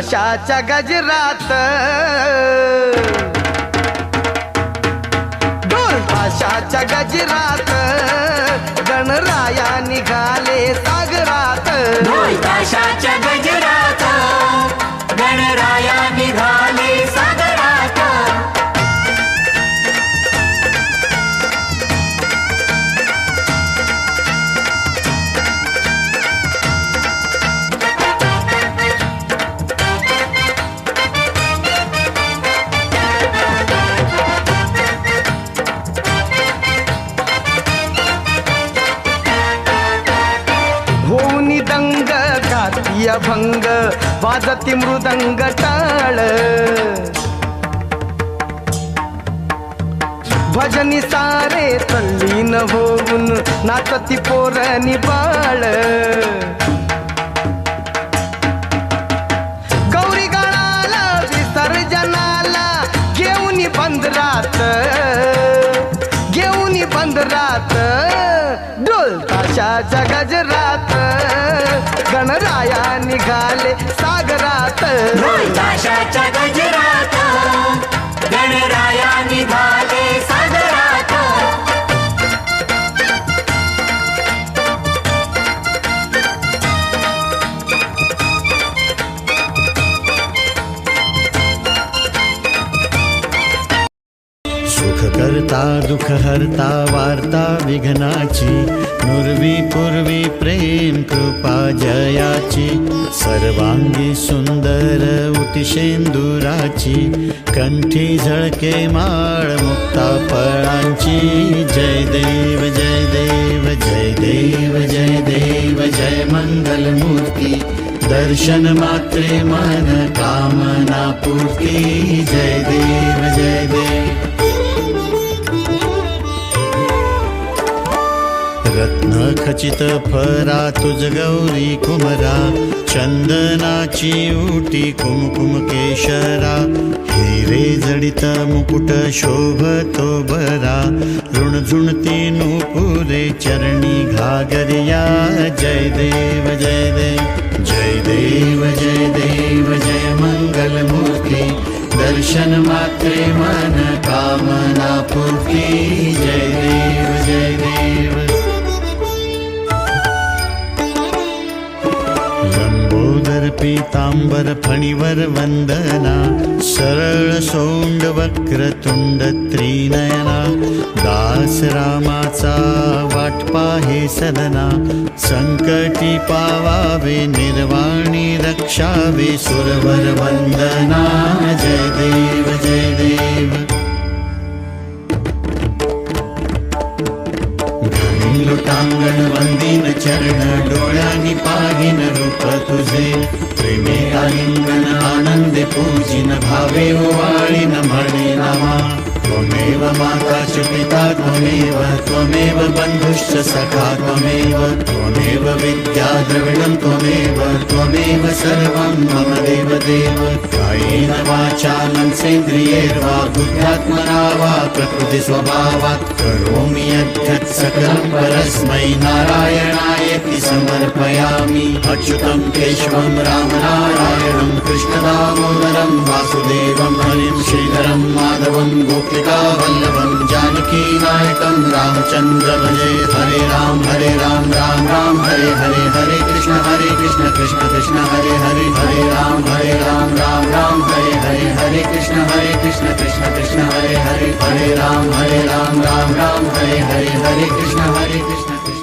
ताशाच्या गजरात, ढोल ताशाच्या गजरात, गणराया निघाले सागरात. ढोल ताशाच्या गजरात, गणराया निघाले सागरात. होऊनी दंग घातीय भंग, वाजती मृदंग टाळ. भजनी सारे तल्लीन होऊन नाचती पोरणी बाळ. गौरी गणाला विसर्जनाला घेऊन बंदरात, घेऊन बंदरात. ढोल ताशाच्या गजरात, गणराया निघाले सागरात. ढोल ताशाच्या गजरात, गणराया निघाले सागरात. सुख करता दुःख हरता वार्ता विघ्नाची, नुरवी पूर्वी प्रेम कृपा जयाची. सर्वांगी सुंदर उतिशेंदुराची, कंठी झळके माळ मुक्ता फळांची. जय देव जय देव जय देव जय देव जय मंगल मूर्ती. दर्शन मात्रे मन कामना पूर्ती. जय देव जय देव. रत्न खचित फरा तुझ गौरी कुमरा, चंदनाची उटी कुमकुम केशरा. हिरे जडित मुकुट शोभतो बरा, ऋणझुणती नुपुरे चरणी घागरिया. जय देव जय देव जय देव जय देव जय मंगल मूर्ती. दर्शन मात्रे मन कामना पूर्ती. जय देव जय देव. लंबोदर पीतांबर फणीवर वंदना, सरळ सोंड वक्रतुंड त्रिनयना. दास रामाचा वाट पाहे सदना, संकटी पावावे निर्वाणी रक्षावे सुरवर वंदना. जय देव जय देव. लोटांगण वंदीन चरण, डोळ्यांनी पाहिन रूप तुझे. प्रेमे आलिंगन आनंदे पूजिन, भावे ओवाळीन म्हणे नामा. त्वमेव माता च पिता त्वमेव, त्वमेव बंधुश्च सखा त्वमेव. त्वमेव विद्या द्रविणं त्वमेव, त्वमेव सर्वं मम देव देव. कायेन वाचा मनसेन्द्रियैर्वा बुद्ध्यात्मना वा प्रकृति स्वभावात् करोमि यद्यत् सकलं परस्मै नारायणायेति समर्पयामि. अच्युतं केशवं रामनारायणं कृष्णदामोदरं वासुदेवं हरिं श्रीधरं माधवं गोपिकावल्लभं जानकीनायकं रामचन्द्र भजे. हरे राम राम राम हरे हरे. हरे कृष्ण कृष्ण कृष्ण हरे हरे. हरे राम राम हरे हरे. हरे कृष्ण कृष्ण कृष्ण हरे हरे. हरे राम राम राम हरे हरे. हरे कृष्ण कृष्ण